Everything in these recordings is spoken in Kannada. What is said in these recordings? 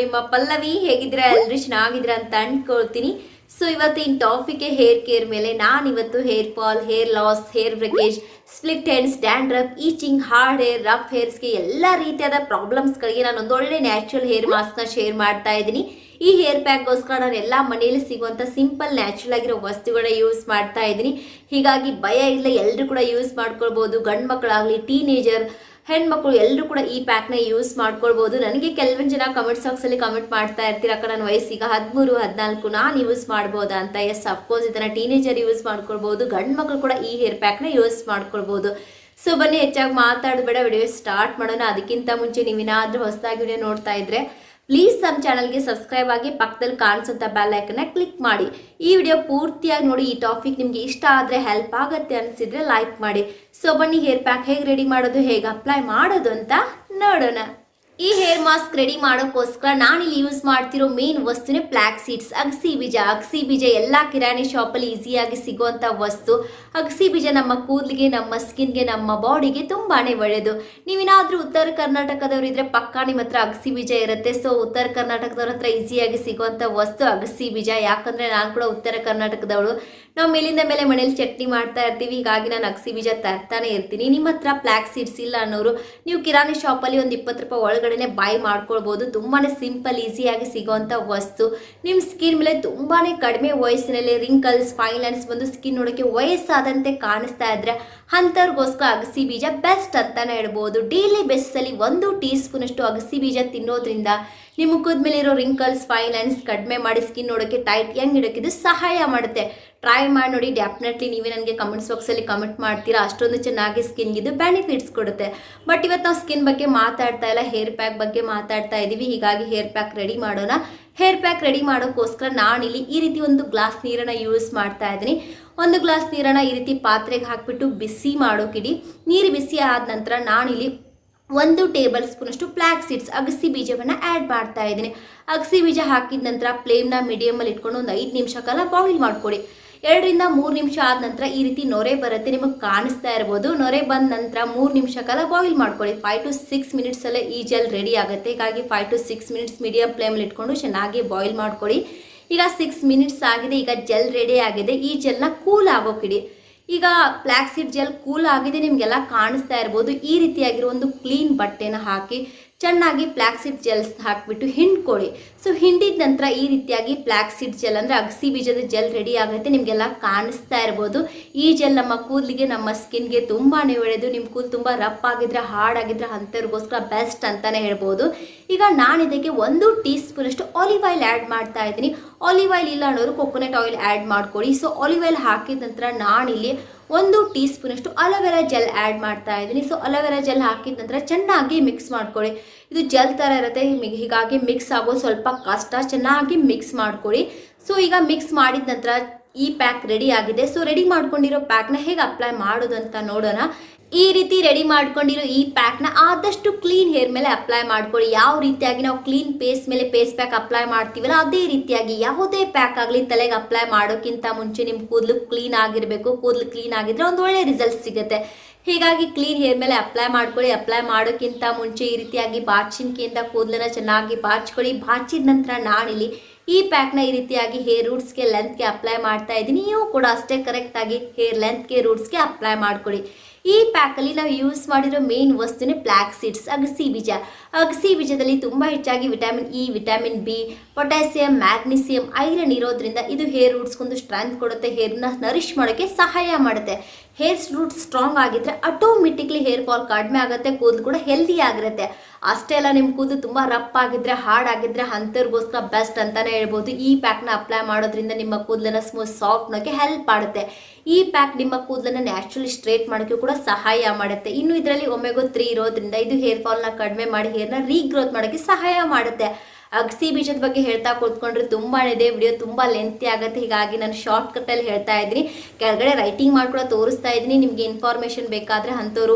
ನಿಮ್ಮ ಪಲ್ಲವಿ. ಹೇಗಿದ್ದೀರಾ? ಎಲ್ಲರೂ ಚೆನ್ನಾಗಿದ್ದೀರಾ ಅಂತ ಅನ್ಕೊಳ್ತೀನಿ. ಸೊ ಇವತ್ತಿನ ಟಾಪಿಕ್ ಹೇರ್ ಕೇರ್ ಮೇಲೆ. ನಾನು ಇವತ್ತು hair fall, hair loss, hair breakage, split ends, dandruff, itching, hard hair, rough ಹೇರ್ಸ್ಗೆ ಎಲ್ಲ ರೀತಿಯಾದ ಪ್ರಾಬ್ಲಮ್ಸ್ಗಳಿಗೆ ನಾನು ಒಂದೊಳ್ಳೆ ನ್ಯಾಚುರಲ್ ಹೇರ್ ಮಾಸ್ಕ್ನ ಶೇರ್ ಮಾಡ್ತಾ ಇದ್ದೀನಿ. ಈ ಹೇರ್ ಪ್ಯಾಕ್ಗೋಸ್ಕರ ನಾನು ಎಲ್ಲ ಮನೆಯಲ್ಲಿ ಸಿಗುವಂಥ ಸಿಂಪಲ್ ನ್ಯಾಚುರಲ್ ಆಗಿರೋ ವಸ್ತುಗಳನ್ನ ಯೂಸ್ ಮಾಡ್ತಾ ಇದ್ದೀನಿ. ಹೀಗಾಗಿ ಭಯ ಇಲ್ಲ, ಎಲ್ಲರೂ ಕೂಡ ಯೂಸ್ ಮಾಡ್ಕೊಳ್ಬೋದು. ಗಂಡು ಮಕ್ಕಳಾಗಲಿ, ಟೀನೇಜರ್, ಹೆಣ್ಮಕ್ಳು ಎಲ್ಲರೂ ಕೂಡ ಈ ಪ್ಯಾಕ್ನ ಯೂಸ್ ಮಾಡ್ಕೊಳ್ಬೋದು. ನನಗೆ ಕೆಲವೊಂದು ಜನ ಕಮೆಂಟ್ ಬಾಕ್ಸಲ್ಲಿ ಕಮೆಂಟ್ ಮಾಡ್ತಾ ಇರ್ತೀರ, ಅಕ್ಕ ನನ್ನ ವಯಸ್ಸೀಗ 13, 14, ನಾನು ಯೂಸ್ ಮಾಡ್ಬೋದಾ ಅಂತ. ಎಸ್, ಅಫ್ಕೋರ್ಸ್ ಇದನ್ನು ಟೀನೇಜರ್ ಯೂಸ್ ಮಾಡ್ಕೊಳ್ಬೋದು. ಗಂಡು ಮಕ್ಕಳು ಕೂಡ ಈ ಹೇರ್ ಪ್ಯಾಕ್ನ ಯೂಸ್ ಮಾಡ್ಕೊಳ್ಬೋದು. ಸೊ ಬನ್ನಿ, ಹೆಚ್ಚಾಗಿ ಮಾತಾಡಬೇಡ, ವಿಡಿಯೋ ಸ್ಟಾರ್ಟ್ ಮಾಡೋಣ. ಅದಕ್ಕಿಂತ ಮುಂಚೆ ನೀವೇನಾದರೂ ಹೊಸದಾಗಿ ವಿಡಿಯೋ ನೋಡ್ತಾ ಇದ್ರೆ ಪ್ಲೀಸ್ ನಮ್ಮ ಚಾನಲ್ಗೆ ಸಬ್ಸ್ಕ್ರೈಬ್ ಆಗಿ ಪಕ್ಕದಲ್ಲಿ ಕಾಣಿಸುವಂಥ ಬೆಲ್ ಐಕನ್ನ ಕ್ಲಿಕ್ ಮಾಡಿ. ಈ ವಿಡಿಯೋ ಪೂರ್ತಿಯಾಗಿ ನೋಡಿ. ಈ ಟಾಪಿಕ್ ನಿಮಗೆ ಇಷ್ಟ ಆದರೆ ಹೆಲ್ಪ್ ಆಗುತ್ತೆ ಅನಿಸಿದ್ರೆ ಲೈಕ್ ಮಾಡಿ. ಸೊ ಬನ್ನಿ, ಹೇರ್ ಪ್ಯಾಕ್ ಹೇಗೆ ರೆಡಿ ಮಾಡೋದು, ಹೇಗೆ ಅಪ್ಲೈ ಮಾಡೋದು ಅಂತ ನೋಡೋಣ. ಈ ಹೇರ್ ಮಾಸ್ಕ್ ರೆಡಿ ಮಾಡೋಕ್ಕೋಸ್ಕರ ನಾನಿಲ್ಲಿ ಯೂಸ್ ಮಾಡ್ತಿರೋ ಮೇನ್ ವಸ್ತುನೇ ಫ್ಲಾಕ್ಸ್ ಸೀಡ್ಸ್, ಅಗಸಿ ಬೀಜ. ಅಗಸಿ ಬೀಜ ಎಲ್ಲ ಕಿರಾಣಿ ಶಾಪಲ್ಲಿ ಈಸಿಯಾಗಿ ಸಿಗುವಂಥ ವಸ್ತು. ಅಗಸಿ ಬೀಜ ನಮ್ಮ ಕೂದಲಿಗೆ, ನಮ್ಮ ಸ್ಕಿನ್ಗೆ, ನಮ್ಮ ಬಾಡಿಗೆ ತುಂಬಾ ಒಳ್ಳೆಯದು. ನೀವೇನಾದರೂ ಉತ್ತರ ಕರ್ನಾಟಕದವ್ರು ಇದ್ರೆ ಪಕ್ಕಾ ನಿಮ್ಮ ಹತ್ರ ಅಗಸಿ ಬೀಜ ಇರುತ್ತೆ. ಸೊ ಉತ್ತರ ಕರ್ನಾಟಕದವ್ರ ಹತ್ರ ಈಸಿಯಾಗಿ ಸಿಗುವಂಥ ವಸ್ತು ಅಗಸಿ ಬೀಜ. ಯಾಕಂದರೆ ನಾನು ಕೂಡ ಉತ್ತರ ಕರ್ನಾಟಕದವಳು. ನಾವು ಮೇಲಿಂದ ಮೇಲೆ ಮನೇಲಿ ಚಟ್ನಿ ಮಾಡ್ತಾ ಇರ್ತೀವಿ. ಹೀಗಾಗಿ ನಾನು ಅಗಸಿ ಬೀಜ ತರ್ತಾನೆ ಇರ್ತೀನಿ. ನಿಮ್ಮ ಹತ್ರ ಫ್ಲಾಕ್ಸ್ ಸೀಡ್ಸ್ ಇಲ್ಲ ಅನ್ನೋರು ನೀವು ಕಿರಾಣಿ ಶಾಪಲ್ಲಿ ಒಂದು 20 ರೂಪಾಯಿ ಒಳಗಡೆ ಬೈ ಮಾಡ್ಕೊಳ್ಬೋದು. ತುಂಬಾ ಸಿಂಪಲ್, ಈಸಿಯಾಗಿ ಸಿಗೋವಂಥ ವಸ್ತು. ನಿಮ್ಮ ಸ್ಕಿನ್ ಮೇಲೆ ತುಂಬಾ ಕಡಿಮೆ ವಯಸ್ಸಿನಲ್ಲಿ ರಿಂಕಲ್ಸ್, ಫೈನ್ ಲೈನ್ಸ್ ಬಂದು ಸ್ಕಿನ್ ನೋಡೋಕ್ಕೆ ವಯಸ್ಸಾದಂತೆ ಕಾಣಿಸ್ತಾ ಇದ್ರೆ ಅಂಥವ್ರಿಗೋಸ್ಕರ ಅಗಸಿ ಬೀಜ ಬೆಸ್ಟ್ ಅಂತಾನೆ ಹೇಳ್ಬೋದು. ಡೈಲಿ ಬೇಸಿಸಲ್ಲಿ 1 ಟೀ ಸ್ಪೂನ್ ಅಷ್ಟು ಅಗಸಿ ಬೀಜ ತಿನ್ನೋದ್ರಿಂದ ನಿಮ್ಮ ಮುಖದ ಮೇಲೆ ಇರೋ ರಿಂಕಲ್ಸ್, ಫೈನ್ ಲೈನ್ಸ್ ಕಡಿಮೆ ಮಾಡಿ ಸ್ಕಿನ್ ನೋಡೋಕ್ಕೆ ಟೈಟ್ ಯಂಗ್ ಇಡೋಕ್ಕಿದು ಸಹಾಯ ಮಾಡುತ್ತೆ. ಟ್ರೈ ಮಾಡಿ ನೋಡಿ. ಡೆಫಿನೆಟ್ಲಿ ನೀವೇ ನನಗೆ ಕಮೆಂಟ್ಸ್ ಬಾಕ್ಸಲ್ಲಿ ಕಮೆಂಟ್ ಮಾಡ್ತೀರಾ. ಅಷ್ಟೊಂದು ಚೆನ್ನಾಗಿ ಸ್ಕಿನ್ಗಿದು ಬೆನಿಫಿಟ್ಸ್ ಕೊಡುತ್ತೆ. ಬಟ್ ಇವತ್ತು ನಾವು ಸ್ಕಿನ್ ಬಗ್ಗೆ ಮಾತಾಡ್ತಾ ಇಲ್ಲ, ಹೇರ್ ಪ್ಯಾಕ್ ಬಗ್ಗೆ ಮಾತಾಡ್ತಾ ಇದ್ದೀವಿ. ಹೀಗಾಗಿ ಹೇರ್ ಪ್ಯಾಕ್ ರೆಡಿ ಮಾಡೋಣ. ಹೇರ್ ಪ್ಯಾಕ್ ರೆಡಿ ಮಾಡೋಕ್ಕೋಸ್ಕರ ನಾನಿಲ್ಲಿ ಈ ರೀತಿ ಒಂದು ಗ್ಲಾಸ್ ನೀರನ್ನು ಯೂಸ್ ಮಾಡ್ತಾ ಇದ್ದೀನಿ. 1 ಗ್ಲಾಸ್ ನೀರನ್ನು ಈ ರೀತಿ ಪಾತ್ರೆಗೆ ಹಾಕಿಬಿಟ್ಟು ಬಿಸಿ ಮಾಡೋಕಿಡಿ. ನೀರು ಬಿಸಿ ಆದ ನಂತರ ನಾನಿಲ್ಲಿ 1 ಟೇಬಲ್ ಸ್ಪೂನ್ ಅಷ್ಟು ಫ್ಲಾಕ್ಸ್ ಸೀಡ್ಸ್, ಅಗಸಿ ಬೀಜವನ್ನು ಆ್ಯಡ್ ಮಾಡ್ತಾ ಇದ್ದೀನಿ. ಅಗಸಿ ಬೀಜ ಹಾಕಿದ ನಂತರ ಫ್ಲೇಮ್ನ ಮೀಡಿಯಮಲ್ಲಿ ಇಟ್ಕೊಂಡು ಒಂದು 5 ನಿಮಿಷ ಕಾಲ ಬಾಯ್ಲ್ ಮಾಡ್ಕೊಡಿ. 2 ರಿಂದ 3 ನಿಮಿಷ ಆದ ನಂತರ ಈ ರೀತಿ ನೊರೆ ಬರುತ್ತೆ, ನಿಮಗೆ ಕಾಣಿಸ್ತಾ ಇರ್ಬೋದು. ನೊರೆ ಬಂದ ನಂತರ 3 ನಿಮಿಷ ಕಾಲ ಬಾಯ್ಲ್ ಮಾಡ್ಕೊಳ್ಳಿ. 5 to 6 ಮಿನಿಟ್ಸಲ್ಲೇ ಈ ಜೆಲ್ ರೆಡಿ ಆಗುತ್ತೆ. ಹೀಗಾಗಿ 5 to 6 ಮಿನಿಟ್ಸ್ ಮೀಡಿಯಮ್ ಫ್ಲೇಮಲ್ಲಿ ಇಟ್ಕೊಂಡು ಚೆನ್ನಾಗಿ ಬಾಯ್ಲ್ ಮಾಡ್ಕೊಳ್ಳಿ. ಈಗ 6 ಮಿನಿಟ್ಸ್ ಆಗಿದೆ. ಈಗ ಜೆಲ್ ರೆಡಿ ಆಗಿದೆ. ಈ ಜೆಲ್ನ ಕೂಲ್ ಆಗೋಕಿಡಿ. ಈಗ ಫ್ಲಾಕ್ಸೀಡ್ ಜೆಲ್ ಕೂಲ್ ಆಗಿದೆ, ನಿಮಗೆಲ್ಲ ಕಾಣಿಸ್ತಾ ಇರ್ಬೋದು. ಈ ರೀತಿಯಾಗಿರೋ ಒಂದು ಕ್ಲೀನ್ ಬಟ್ಟೆನ ಹಾಕಿ ಚೆನ್ನಾಗಿ ಫ್ಲಾಕ್ಸೀಡ್ ಜೆಲ್ಸ್ ಹಾಕಿಬಿಟ್ಟು ಹಿಂಡ್ಕೊಳ್ಳಿ. ಸೊ ಹಿಂಡಿದ ನಂತರ ಈ ರೀತಿಯಾಗಿ ಫ್ಲಾಕ್ಸೀಡ್ ಜೆಲ್ ಅಂದರೆ ಅಗಸಿ ಬೀಜದ ಜೆಲ್ ರೆಡಿ ಆಗುತ್ತೆ. ನಿಮಗೆಲ್ಲ ಕಾಣಿಸ್ತಾ ಇರ್ಬೋದು. ಈ ಜೆಲ್ ನಮ್ಮ ಕೂದಲಿಗೆ, ನಮ್ಮ ಸ್ಕಿನ್ಗೆ ತುಂಬಾ ಒಳ್ಳೆಯದು. ನಿಮ್ಮ ಕೂದಲು ತುಂಬ ರಫ್ ಆಗಿದ್ರೆ, ಹಾರ್ಡ್ ಆಗಿದ್ರೆ ಅಂಥವ್ರಿಗೋಸ್ಕರ ಬೆಸ್ಟ್ ಅಂತಲೇ ಹೇಳ್ಬೋದು. ಈಗ ನಾನು ಇದಕ್ಕೆ 1 ಟೀ ಸ್ಪೂನ್ ಅಷ್ಟು ಆಲಿವ್ ಆಯಿಲ್ ಆ್ಯಡ್ ಮಾಡ್ತಾ ಇದ್ದೀನಿ. ಆಲಿವ್ ಆಯಿಲ್ ಇಲ್ಲ ಅನ್ನೋರು ಕೊಕೊನಟ್ ಆಯಿಲ್ ಆ್ಯಡ್ ಮಾಡ್ಕೊಳ್ಳಿ. ಸೊ ಆಲಿವ್ ಆಯಿಲ್ ಹಾಕಿದ ನಂತರ ನಾನಿಲ್ಲಿ 1 ಟೀ ಸ್ಪೂನ್ ಅಷ್ಟು ಅಲೋವೆರಾ ಜೆಲ್ ಆ್ಯಡ್ ಮಾಡ್ತಾ ಇದ್ದೀನಿ. ಸೊ ಅಲೋವೆರಾ ಜೆಲ್ ಹಾಕಿದ ನಂತರ ಚೆನ್ನಾಗಿ ಮಿಕ್ಸ್ ಮಾಡ್ಕೊಳ್ಳಿ. ಇದು ಜೆಲ್ ಥರ ಇರುತ್ತೆ, ಹೀಗಾಗಿ ಮಿಕ್ಸ್ ಆಗೋದು ಸ್ವಲ್ಪ ಕಷ್ಟ. ಚೆನ್ನಾಗಿ ಮಿಕ್ಸ್ ಮಾಡ್ಕೊಳ್ಳಿ. ಸೊ ಈಗ ಮಿಕ್ಸ್ ಮಾಡಿದ ನಂತರ ಈ ಪ್ಯಾಕ್ ರೆಡಿ ಆಗಿದೆ. ಸೊ ರೆಡಿ ಮಾಡ್ಕೊಂಡಿರೋ ಪ್ಯಾಕ್ನ ಹೇಗೆ ಅಪ್ಲೈ ಮಾಡೋದು ಅಂತ ನೋಡೋಣ. ಈ ರೀತಿ ರೆಡಿ ಮಾಡ್ಕೊಂಡಿರೋ ಈ ಪ್ಯಾಕ್ನ ಆದಷ್ಟು ಕ್ಲೀನ್ ಹೇರ್ ಮೇಲೆ ಅಪ್ಲೈ ಮಾಡ್ಕೊಳ್ಳಿ. ಯಾವ ರೀತಿಯಾಗಿ ನಾವು ಕ್ಲೀನ್ ಫೇಸ್ ಮೇಲೆ ಫೇಸ್ ಪ್ಯಾಕ್ ಅಪ್ಲೈ ಮಾಡ್ತೀವಲ್ಲ ಅದೇ ರೀತಿಯಾಗಿ ಯಾವುದೇ ಪ್ಯಾಕ್ ಆಗಲಿ ತಲೆಗೆ ಅಪ್ಲೈ ಮಾಡೋಕ್ಕಿಂತ ಮುಂಚೆ ನಿಮ್ಮ ಕೂದಲು ಕ್ಲೀನ್ ಆಗಿರಬೇಕು. ಕೂದಲು ಕ್ಲೀನ್ ಆಗಿದ್ರೆ ಒಂದು ಒಳ್ಳೆ ರಿಸಲ್ಟ್ ಸಿಗುತ್ತೆ. ಹೀಗಾಗಿ ಕ್ಲೀನ್ ಹೇರ್ ಮೇಲೆ ಅಪ್ಲೈ ಮಾಡ್ಕೊಳ್ಳಿ. ಅಪ್ಲೈ ಮಾಡೋಕ್ಕಿಂತ ಮುಂಚೆ ಈ ರೀತಿಯಾಗಿ ಬಾಚಿನ್ಕೆಯಿಂದ ಕೂದಲನ್ನ ಚೆನ್ನಾಗಿ ಬಾಚ್ಕೊಳ್ಳಿ. ಬಾಚಿದ ನಂತರ ನಾನಿಲ್ಲಿ ಈ ಪ್ಯಾಕ್ನ ಈ ರೀತಿಯಾಗಿ ಹೇರ್ ರೂಟ್ಸ್ಗೆ, ಲೆಂತ್ಗೆ ಅಪ್ಲೈ ಮಾಡ್ತಾ ಇದ್ದೀನಿ. ನೀವು ಕೂಡ ಅಷ್ಟೇ ಕರೆಕ್ಟಾಗಿ ಹೇರ್ ಲೆಂತ್ಗೆ, ರೂಟ್ಸ್ಗೆ ಅಪ್ಲೈ ಮಾಡ್ಕೊಳ್ಳಿ. ಈ ಪ್ಯಾಕಲ್ಲಿ ನಾವು ಯೂಸ್ ಮಾಡಿರೋ ಮೇನ್ ವಸ್ತುನೇ ಫ್ಲಾಕ್ಸ್ ಸೀಡ್ಸ್, ಅಗಸಿ ಬೀಜ. ಅಗಸಿ ಬೀಜದಲ್ಲಿ ತುಂಬ ಹೆಚ್ಚಾಗಿ vitamin E, vitamin B, potassium, magnesium, iron ಇರೋದ್ರಿಂದ ಇದು ಹೇರ್ ರೂಟ್ಸ್ಗೊಂದು ಸ್ಟ್ರೆಂತ್ ಕೊಡುತ್ತೆ. ಹೇರ್ನ ನರಿಶ್ ಮಾಡೋಕ್ಕೆ ಸಹಾಯ ಮಾಡುತ್ತೆ. ಹೇರ್ ರೂಟ್ಸ್ ಸ್ಟ್ರಾಂಗ್ ಆಗಿದ್ರೆ ಆಟೋಮೆಟಿಕ್ಲಿ ಹೇರ್ ಫಾಲ್ ಕಡಿಮೆ ಆಗುತ್ತೆ. ಕೂದಲು ಕೂಡ ಹೆಲ್ದಿ ಆಗಿರುತ್ತೆ. ಅಷ್ಟೇ ಅಲ್ಲ, ನಿಮ್ಮ ಕೂದಲು ತುಂಬ ರಫ್ ಆಗಿದ್ರೆ, ಹಾರ್ಡ್ ಆಗಿದ್ರೆ ಅಂಥವ್ರಿಗೋಸ್ಕರ ಬೆಸ್ಟ್ ಅಂತಲೇ ಹೇಳ್ಬೋದು. ಈ ಪ್ಯಾಕ್ನ ಅಪ್ಲೈ ಮಾಡೋದ್ರಿಂದ ನಿಮ್ಮ ಕೂದಲನ್ನ ಸ್ಮೂತ್, ಸಾಫ್ಟ್ ಮಾಡೋಕ್ಕೆ ಹೆಲ್ಪ್ ಮಾಡುತ್ತೆ. ಈ ಪ್ಯಾಕ್ ನಿಮ್ಮ ಕೂದಲನ್ನ ನ್ಯಾಚುರಲಿ ಸ್ಟ್ರೇಟ್ ಮಾಡೋಕ್ಕೆ ಕೂಡ ಸಹಾಯ ಮಾಡುತ್ತೆ. ಇನ್ನು ಇದರಲ್ಲಿ ಒಮೆಗಾ 3 ಇರೋದ್ರಿಂದ ಇದು ಹೇರ್ ಫಾಲ್ನ ಕಡಿಮೆ ಮಾಡಿ ಹೇರ್ನ ರೀಗ್ರೋತ್ ಮಾಡೋಕ್ಕೆ ಸಹಾಯ ಮಾಡುತ್ತೆ. ಅಗಸಿ ಬೀಜದ ಬಗ್ಗೆ ಹೇಳ್ತಾ ಕೂತ್ಕೊಂಡ್ರೆ ತುಂಬಾ ಇದೆ. ವಿಡಿಯೋ ತುಂಬ ಲೆಂತಿ ಆಗುತ್ತೆ. ಹೀಗಾಗಿ ನಾನು ಶಾರ್ಟ್ ಕಟ್ಟಲ್ಲಿ ಹೇಳ್ತಾ ಇದ್ದೀನಿ. ಕೆಳಗಡೆ ರೈಟಿಂಗ್ ಮಾಡ್ಕೊಳ ತೋರಿಸ್ತಾ ಇದ್ದೀನಿ. ನಿಮಗೆ ಇನ್ಫಾರ್ಮೇಷನ್ ಬೇಕಾದರೆ ಅಂಥವ್ರು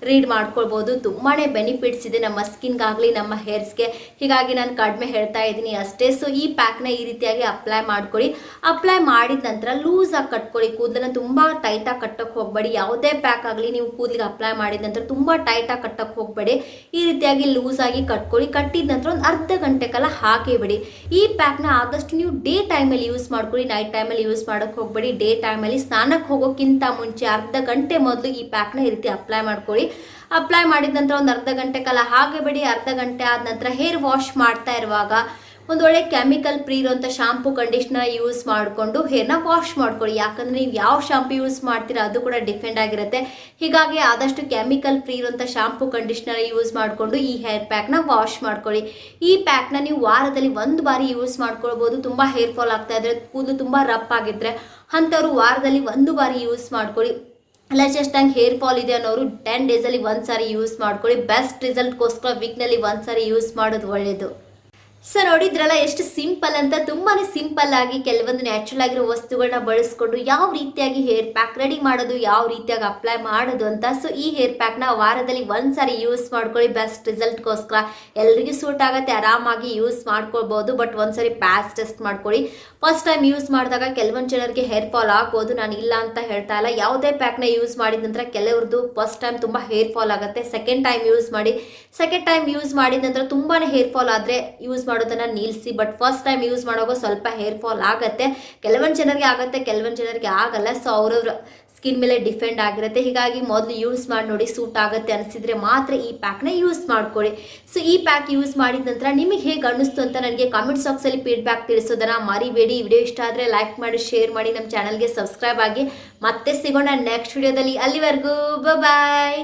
ರೀಡ್ ಮಾಡ್ಕೊಳ್ಬೋದು. ತುಂಬಾ ಬೆನಿಫಿಟ್ಸ್ ಇದೆ ನಮ್ಮ ಸ್ಕಿನ್ಗಾಗಲಿ ನಮ್ಮ ಹೇರ್ಸ್ಗೆ. ಹೀಗಾಗಿ ನಾನು ಕಡಿಮೆ ಹೇಳ್ತಾ ಇದ್ದೀನಿ ಅಷ್ಟೇ. ಸೊ ಈ ಪ್ಯಾಕ್ನ ಈ ರೀತಿಯಾಗಿ ಅಪ್ಲೈ ಮಾಡ್ಕೊಳ್ಳಿ. ಅಪ್ಲೈ ಮಾಡಿದ ನಂತರ ಲೂಸಾಗಿ ಕಟ್ಕೊಳ್ಳಿ. ಕೂದಲನ್ನು ತುಂಬ ಟೈಟಾಗಿ ಕಟ್ಟಕ್ಕೆ ಹೋಗಬೇಡಿ. ಯಾವುದೇ ಪ್ಯಾಕ್ ಆಗಲಿ ನೀವು ಕೂದಲಿಗೆ ಅಪ್ಲೈ ಮಾಡಿದ ನಂತರ ತುಂಬ ಟೈಟಾಗಿ ಕಟ್ಟಕ್ಕೆ ಹೋಗಬೇಡಿ. ಈ ರೀತಿಯಾಗಿ ಲೂಸಾಗಿ ಕಟ್ಕೊಳ್ಳಿ. ಕಟ್ಟಿದ ನಂತರ ಒಂದು ಅರ್ಧ ಗಂಟೆ ಕಾಲ ಹಾಕೇ ಬಿಡಿ. ಈ ಪ್ಯಾಕ್ನ ಆದಷ್ಟು ನೀವು ಡೇ ಟೈಮಲ್ಲಿ ಯೂಸ್ ಮಾಡ್ಕೊಳ್ಳಿ, ನೈಟ್ ಟೈಮಲ್ಲಿ ಯೂಸ್ ಮಾಡೋಕ್ಕೆ ಹೋಗಬೇಡಿ. ಡೇ ಟೈಮಲ್ಲಿ ಸ್ನಾನಕ್ಕೆ ಹೋಗೋಕ್ಕಿಂತ ಮುಂಚೆ ಅರ್ಧ ಗಂಟೆ ಮೊದಲು ಈ ಪ್ಯಾಕ್ನ ಈ ರೀತಿ ಅಪ್ಲೈ ಮಾಡ್ಕೊಳ್ಳಿ. ಅಪ್ಲೈ ಮಾಡಿದ ನಂತರ ಒಂದು ಅರ್ಧ ಗಂಟೆ ಕಾಲ ಹಾಗೆ ಬಿಡಿ. ಅರ್ಧ ಗಂಟೆ ಆದ ನಂತರ ಹೇರ್ ವಾಶ್ ಮಾಡ್ತಾ ಇರುವಾಗ ಒಂದು ಒಳ್ಳೆ ಕೆಮಿಕಲ್ ಫ್ರೀ ಇರುವಂಥ ಶಾಂಪು ಕಂಡೀಷ್ನರ್ ಯೂಸ್ ಮಾಡಿಕೊಂಡು ಹೇರ್ನ ವಾಶ್ ಮಾಡ್ಕೊಳ್ಳಿ. ಯಾಕಂದರೆ ನೀವು ಯಾವ ಶಾಂಪು ಯೂಸ್ ಮಾಡ್ತೀರಾ ಅದು ಕೂಡ ಡಿಪೆಂಡ್ ಆಗಿರುತ್ತೆ. ಹೀಗಾಗಿ ಆದಷ್ಟು ಕೆಮಿಕಲ್ ಫ್ರೀ ಇರುವಂಥ ಶಾಂಪು ಕಂಡೀಷ್ನರ್ ಯೂಸ್ ಮಾಡಿಕೊಂಡು ಈ ಹೇರ್ ಪ್ಯಾಕ್ನ ವಾಶ್ ಮಾಡ್ಕೊಳ್ಳಿ. ಈ ಪ್ಯಾಕ್ನ ನೀವು ವಾರದಲ್ಲಿ ಒಂದು ಬಾರಿ ಯೂಸ್ ಮಾಡ್ಕೊಳ್ಬೋದು. ತುಂಬ ಹೇರ್ ಫಾಲ್ ಆಗ್ತಾ ಇದ್ರೆ, ಕೂದಲು ತುಂಬ ರಫ್ ಆಗಿದ್ರೆ ಅಂಥವ್ರು ವಾರದಲ್ಲಿ ಒಂದು ಬಾರಿ ಯೂಸ್ ಮಾಡ್ಕೊಳ್ಳಿ. ಅಲ್ಲ ಜಸ್ಟ್ ಹಂಗೆ ಹೇರ್ ಫಾಲ್ ಇದೆ ಅನ್ನೋರು 10 ಡೇಸಲ್ಲಿ ಒಂದು ಸಾರಿ ಯೂಸ್ ಮಾಡ್ಕೊಳ್ಳಿ. ಬೆಸ್ಟ್ ರಿಸಲ್ಟ್ಗೋಸ್ಕರ ವೀಕ್ನಲ್ಲಿ ಒಂದು ಸಾರಿ ಯೂಸ್ ಮಾಡೋದು ಒಳ್ಳೆಯದು. ಸೊ ನೋಡಿದ್ರಲ್ಲ ಎಷ್ಟು ಸಿಂಪಲ್ ಅಂತ. ತುಂಬಾ ಸಿಂಪಲ್ ಆಗಿ ಕೆಲವೊಂದು ನ್ಯಾಚುರಲ್ ಆಗಿರೋ ವಸ್ತುಗಳನ್ನ ಬಳಸ್ಕೊಂಡು ಯಾವ ರೀತಿಯಾಗಿ ಹೇರ್ ಪ್ಯಾಕ್ ರೆಡಿ ಮಾಡೋದು, ಯಾವ ರೀತಿಯಾಗಿ ಅಪ್ಲೈ ಮಾಡೋದು ಅಂತ. ಸೊ ಈ ಹೇರ್ ಪ್ಯಾಕ್ನ ವಾರದಲ್ಲಿ ಒಂದು ಸಾರಿ ಯೂಸ್ ಮಾಡ್ಕೊಳ್ಳಿ. ಬೆಸ್ಟ್ ರಿಸಲ್ಟ್ಗೋಸ್ಕರ ಎಲ್ಲರಿಗೂ ಸೂಟ್ ಆಗುತ್ತೆ, ಆರಾಮಾಗಿ ಯೂಸ್ ಮಾಡ್ಕೊಳ್ಬೋದು. ಬಟ್ ಒಂದ್ಸರಿ ಪ್ಯಾಚ್ ಟೆಸ್ಟ್ ಮಾಡ್ಕೊಳ್ಳಿ. ಫಸ್ಟ್ ಟೈಮ್ ಯೂಸ್ ಮಾಡಿದಾಗ ಕೆಲವೊಂದು ಜನರಿಗೆ ಹೇರ್ ಫಾಲ್ ಆಗ್ಬೋದು, ನಾನು ಇಲ್ಲ ಅಂತ ಹೇಳ್ತಾ ಇಲ್ಲ. ಯಾವುದೇ ಪ್ಯಾಕ್ನ ಯೂಸ್ ಮಾಡಿದ ನಂತರ ಕೆಲವ್ರದ್ದು ಫಸ್ಟ್ ಟೈಮ್ ತುಂಬ ಹೇರ್ ಫಾಲ್ ಆಗುತ್ತೆ. ಸೆಕೆಂಡ್ ಟೈಮ್ ಯೂಸ್ ಮಾಡಿ. ಸೆಕೆಂಡ್ ಟೈಮ್ ಯೂಸ್ ಮಾಡಿದ ನಂತರ ತುಂಬಾ ಹೇರ್ ಫಾಲ್ ಆದರೆ ಯೂಸ್ ಮಾಡೋದನ್ನ ನಿಲ್ಲಿಸಿ. ಬಟ್ ಫಸ್ಟ್ ಟೈಮ್ ಯೂಸ್ ಮಾಡುವಾಗ ಸ್ವಲ್ಪ ಹೇರ್ ಫಾಲ್ ಆಗುತ್ತೆ. ಕೆಲವೊಂದು ಜನರಿಗೆ ಆಗುತ್ತೆ, ಕೆಲವೊಂದು ಜನರಿಗೆ ಆಗಲ್ಲ. ಸೊ ಅವ್ರವ್ರ ಸ್ಕಿನ್ ಮೇಲೆ ಡಿಪೆಂಡ್ ಆಗಿರುತ್ತೆ. ಹೀಗಾಗಿ ಮೊದಲು ಯೂಸ್ ಮಾಡಿ ನೋಡಿ, ಸೂಟ್ ಆಗುತ್ತೆ ಅನಿಸಿದ್ರೆ ಮಾತ್ರ ಈ ಪ್ಯಾಕ್ನ ಯೂಸ್ ಮಾಡ್ಕೊಳ್ಳಿ. ಸೊ ಈ ಪ್ಯಾಕ್ ಯೂಸ್ ಮಾಡಿದ ನಂತರ ನಿಮಗೆ ಹೇಗೆ ಅನ್ನಿಸ್ತು ಅಂತ ನನಗೆ ಕಾಮೆಂಟ್ ಬಾಕ್ಸಲ್ಲಿ ಫೀಡ್ಬ್ಯಾಕ್ ತಿಳಿಸೋದನ್ನ ಮರಿಬೇಡಿ. ವಿಡಿಯೋ ಇಷ್ಟ ಆದರೆ ಲೈಕ್ ಮಾಡಿ, ಶೇರ್ ಮಾಡಿ, ನಮ್ಮ ಚಾನಲ್ಗೆ ಸಬ್ಸ್ಕ್ರೈಬ್ ಆಗಿ. ಮತ್ತೆ ಸಿಗೋಣ ನೆಕ್ಸ್ಟ್ ವಿಡಿಯೋದಲ್ಲಿ. ಅಲ್ಲಿವರೆಗೂ ಬಾಯ್.